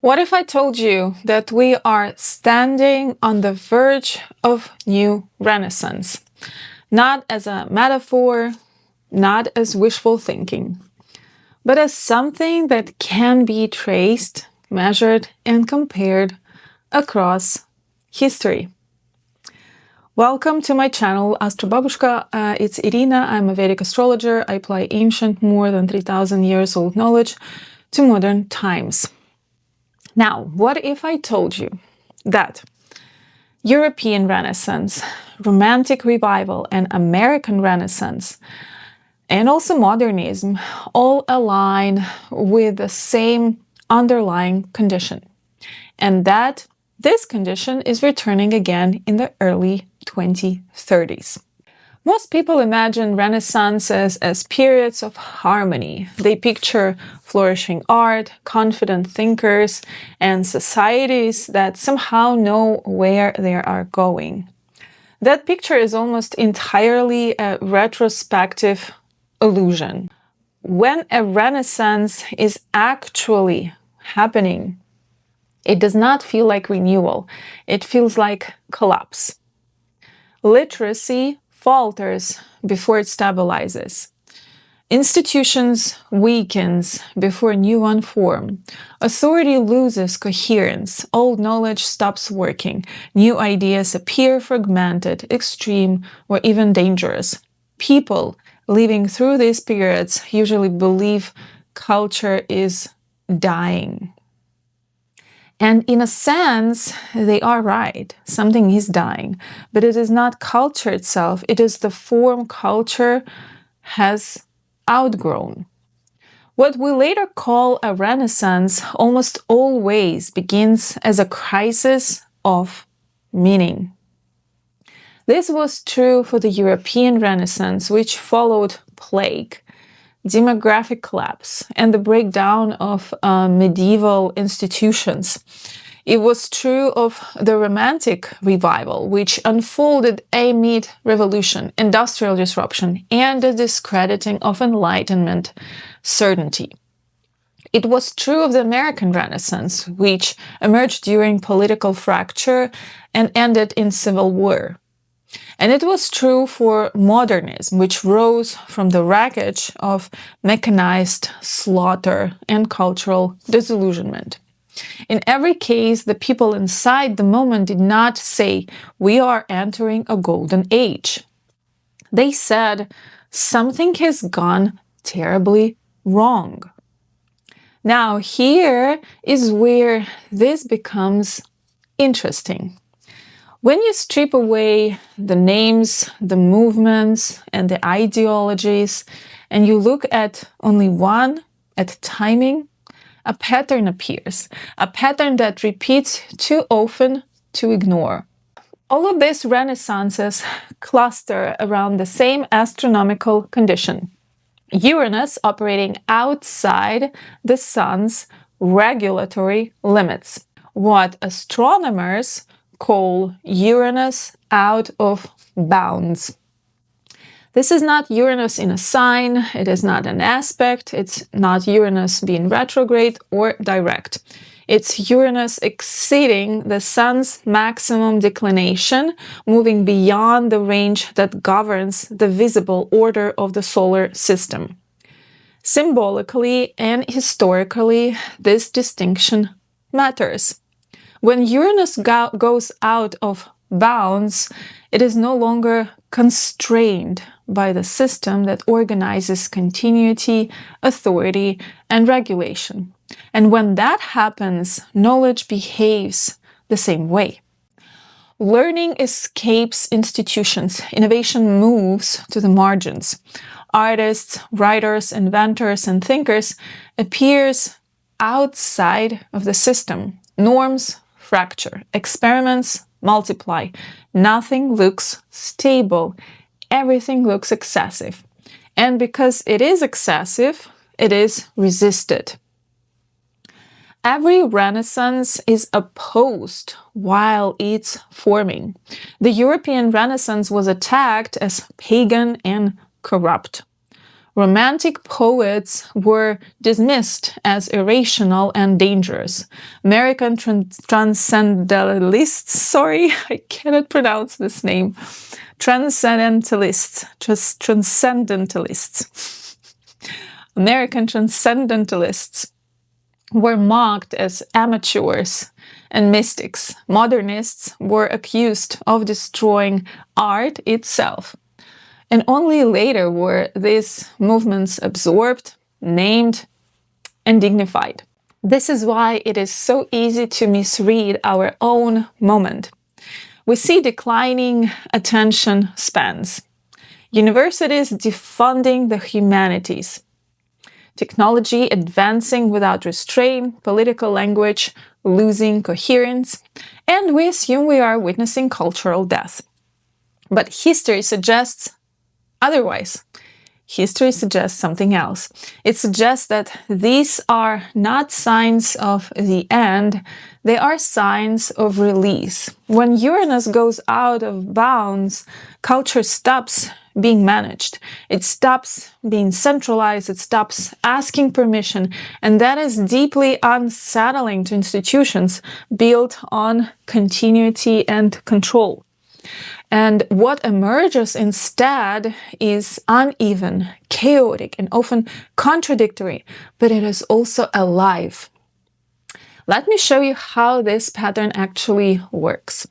What if I told you that we are standing on the verge of new renaissance? Not as a metaphor, not as wishful thinking, but as something that can be traced, measured, and compared across history. Welcome to my channel, Astrobabushka. It's Irina. I'm a Vedic astrologer. I apply ancient, more than 3,000 years old knowledge to modern times. Now, what if I told you that European Renaissance, Romantic Revival, and American Renaissance, and also Modernism all align with the same underlying condition, and that this condition is returning again in the early 2030s. Most people imagine renaissances as periods of harmony. They picture flourishing art, confident thinkers, and societies that somehow know where they are going. That picture is almost entirely a retrospective illusion. When a renaissance is actually happening, it does not feel like renewal. It feels like collapse. Literacy falters before it stabilizes. Institutions weakens before new one form. Authority loses coherence. Old knowledge stops working. New ideas appear fragmented, extreme, or even dangerous. People living through these periods usually believe culture is dying. And in a sense, they are right. Something is dying. But it is not culture itself. It is the form culture has outgrown. What we later call a renaissance almost always begins as a crisis of meaning. This was true for the European Renaissance, which followed plague, demographic collapse, and the breakdown of medieval institutions. It was true of the Romantic Revival, which unfolded amid revolution, industrial disruption, and the discrediting of Enlightenment certainty. It was true of the American Renaissance, which emerged during political fracture and ended in civil war. And it was true for modernism, which rose from the wreckage of mechanized slaughter and cultural disillusionment. In every case, the people inside the moment did not say, "We are entering a golden age." They said, "Something has gone terribly wrong." Now, here is where this becomes interesting. When you strip away the names, the movements, and the ideologies, and you look at only one, at timing, a pattern appears, a pattern that repeats too often to ignore. All of these renaissances cluster around the same astronomical condition: Uranus operating outside the sun's regulatory limits, what astronomers call Uranus out of bounds. This is not Uranus in a sign, it is not an aspect, it's not Uranus being retrograde or direct. It's Uranus exceeding the sun's maximum declination, moving beyond the range that governs the visible order of the solar system. Symbolically and historically, this distinction matters. When Uranus goes out of bounds, it is no longer constrained by the system that organizes continuity, authority, and regulation. And when that happens, knowledge behaves the same way. Learning escapes institutions. Innovation moves to the margins. Artists, writers, inventors, and thinkers appears outside of the system. Norms fracture. Experiments multiply. Nothing looks stable. Everything looks excessive. And because it is excessive, it is resisted. Every renaissance is opposed while it's forming. The European Renaissance was attacked as pagan and corrupt. Romantic poets were dismissed as irrational and dangerous. American transcendentalists, sorry, I cannot pronounce this name, transcendentalists. American transcendentalists were mocked as amateurs and mystics. Modernists were accused of destroying art itself. And only later were these movements absorbed, named, and dignified. This is why it is so easy to misread our own moment. We see declining attention spans, universities defunding the humanities, technology advancing without restraint, political language losing coherence, and we assume we are witnessing cultural death. But history suggests otherwise. History suggests something else. It suggests that these are not signs of the end, they are signs of release. When Uranus goes out of bounds, culture stops being managed. It stops being centralized, it stops asking permission, and that is deeply unsettling to institutions built on continuity and control. And what emerges instead is uneven, chaotic, and often contradictory, but it is also alive. Let me show you how this pattern actually works.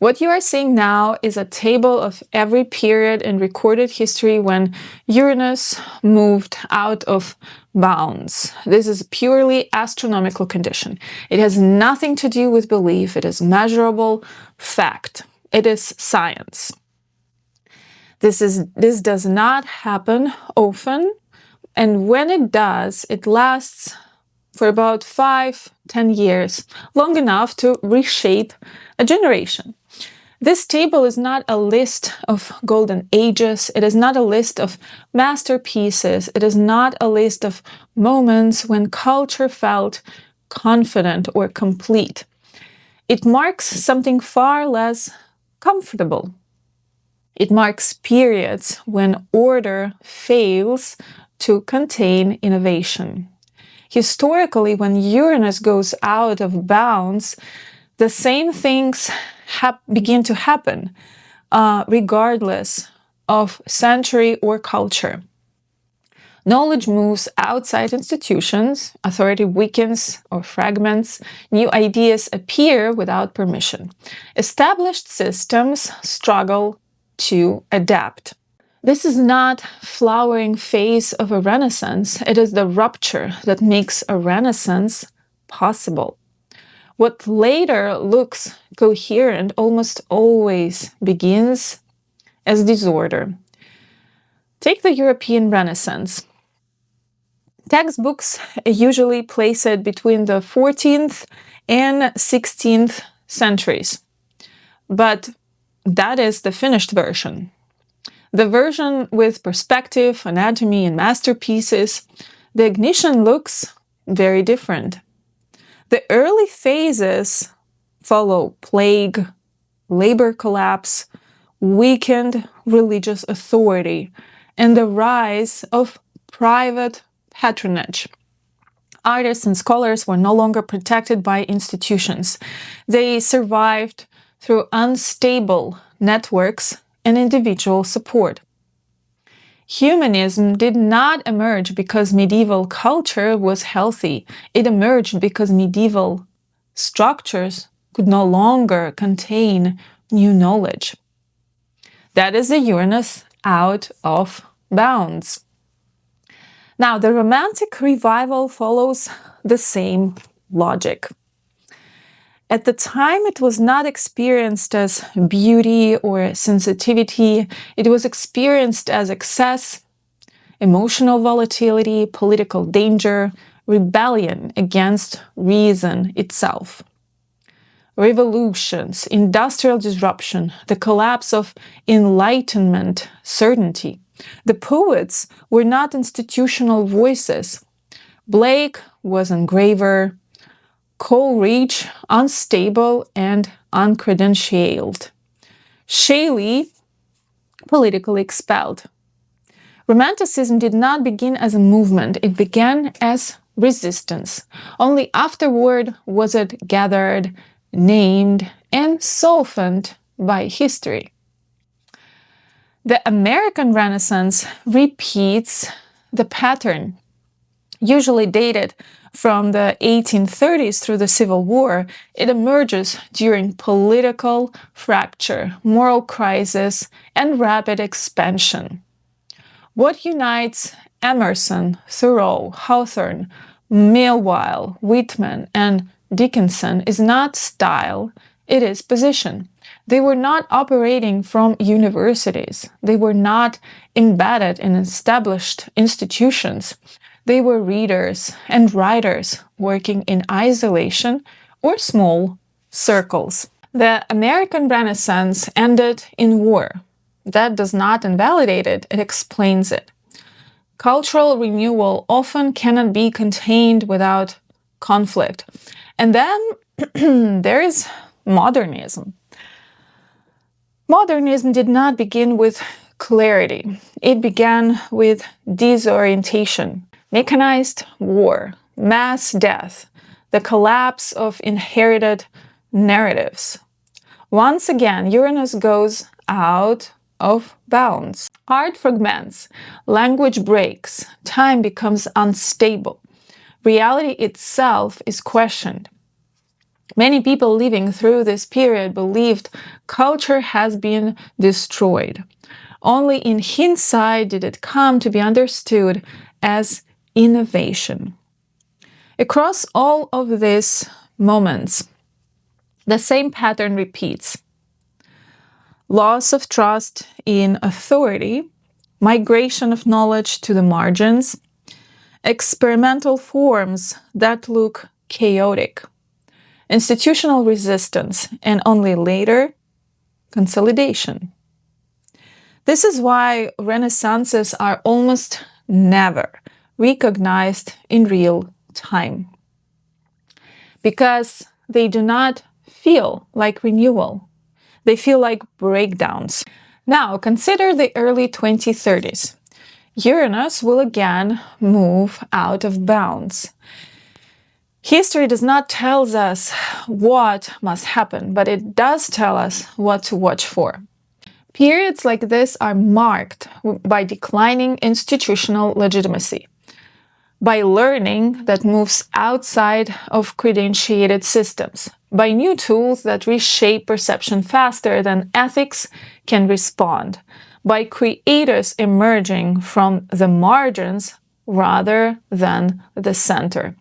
What you are seeing now is a table of every period in recorded history when Uranus moved out of bounds. This is a purely astronomical condition. It has nothing to do with belief. It is measurable fact. It is science. This does not happen often, and when it does, it lasts for about 5-10 years, long enough to reshape a generation. This table is not a list of golden ages, it is not a list of masterpieces, it is not a list of moments when culture felt confident or complete. It marks something far less comfortable. It marks periods when order fails to contain innovation. Historically, when Uranus goes out of bounds, the same things begin to happen, regardless of century or culture. Knowledge moves outside institutions, authority weakens or fragments, new ideas appear without permission. Established systems struggle to adapt. This is not flowering phase of a renaissance, it is the rupture that makes a renaissance possible. What later looks coherent almost always begins as disorder. Take the European Renaissance. Textbooks usually place it between the 14th and 16th centuries, but that is the finished version. The version with perspective, anatomy, and masterpieces, the ignition looks very different. The early phases follow plague, labor collapse, weakened religious authority, and the rise of private patronage. Artists and scholars were no longer protected by institutions. They survived through unstable networks and individual support. Humanism did not emerge because medieval culture was healthy. It emerged because medieval structures could no longer contain new knowledge. That is the Uranus out of bounds. Now, the Romantic revival follows the same logic. At the time, it was not experienced as beauty or sensitivity. It was experienced as excess, emotional volatility, political danger, rebellion against reason itself. Revolutions, industrial disruption, the collapse of Enlightenment certainty. The poets were not institutional voices. Blake was engraver, Coleridge unstable and uncredentialed, Shelley politically expelled. Romanticism did not begin as a movement, it began as resistance. Only afterward was it gathered, named, and softened by history. The American Renaissance repeats the pattern. Usually dated from the 1830s through the Civil War, it emerges during political fracture, moral crisis, and rapid expansion. What unites Emerson, Thoreau, Hawthorne, Millwall, Whitman, and Dickinson is not style, it is position. They were not operating from universities. They were not embedded in established institutions. They were readers and writers working in isolation or small circles. The American Renaissance ended in war. That does not invalidate it, it explains it. Cultural renewal often cannot be contained without conflict. And then there is modernism. Modernism did not begin with clarity. It began with disorientation, mechanized war, mass death, the collapse of inherited narratives. Once again, Uranus goes out of bounds. Art fragments, language breaks, time becomes unstable. Reality itself is questioned. Many people living through this period believed culture has been destroyed. Only in hindsight did it come to be understood as innovation. Across all of these moments, the same pattern repeats. Loss of trust in authority, migration of knowledge to the margins, experimental forms that look chaotic, institutional resistance, and only later, consolidation. This is why renaissances are almost never recognized in real time, because they do not feel like renewal. They feel like breakdowns. Now, consider the early 2030s. Uranus will again move out of bounds. History does not tell us what must happen, but it does tell us what to watch for. Periods like this are marked by declining institutional legitimacy, by learning that moves outside of credentiated systems, by new tools that reshape perception faster than ethics can respond, by creators emerging from the margins rather than the center.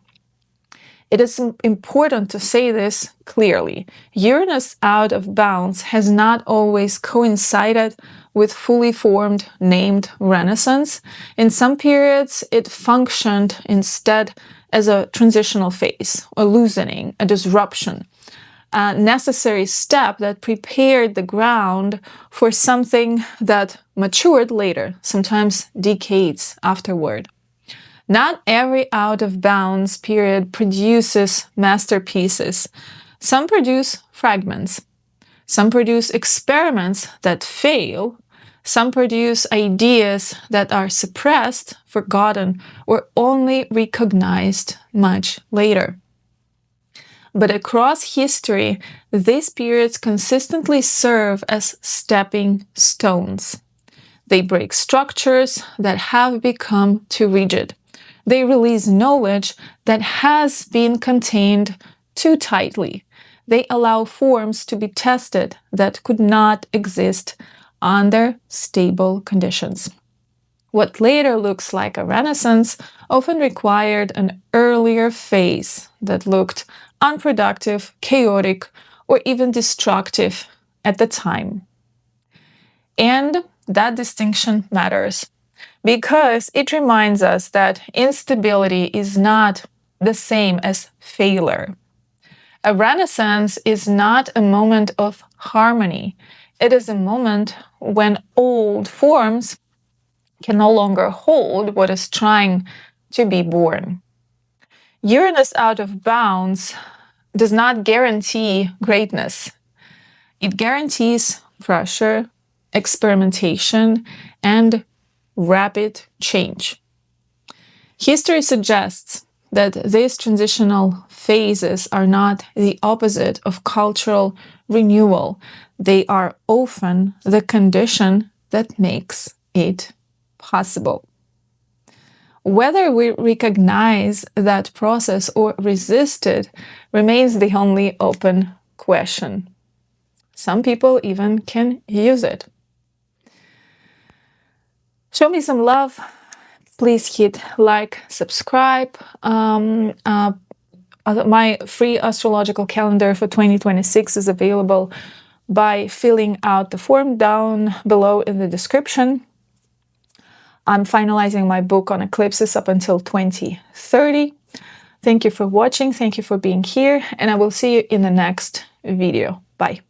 It is important to say this clearly. Uranus out of bounds has not always coincided with fully formed named Renaissance. In some periods, it functioned instead as a transitional phase, a loosening, a disruption, a necessary step that prepared the ground for something that matured later, sometimes decades afterward. Not every out-of-bounds period produces masterpieces. Some produce fragments. Some produce experiments that fail. Some produce ideas that are suppressed, forgotten, or only recognized much later. But across history, these periods consistently serve as stepping stones. They break structures that have become too rigid. They release knowledge that has been contained too tightly. They allow forms to be tested that could not exist under stable conditions. What later looks like a renaissance often required an earlier phase that looked unproductive, chaotic, or even destructive at the time. And that distinction matters, because it reminds us that instability is not the same as failure. A renaissance is not a moment of harmony. It is a moment when old forms can no longer hold what is trying to be born. Uranus out of bounds does not guarantee greatness. It guarantees pressure, experimentation, and rapid change. History suggests that these transitional phases are not the opposite of cultural renewal. They are often the condition that makes it possible. Whether we recognize that process or resist it remains the only open question. Some people even can use it. Show me some love. Please hit like, subscribe. My free astrological calendar for 2026 is available by filling out the form down below in the description. I'm finalizing my book on eclipses up until 2030. Thank you for watching. Thank you for being here. And I will see you in the next video. Bye.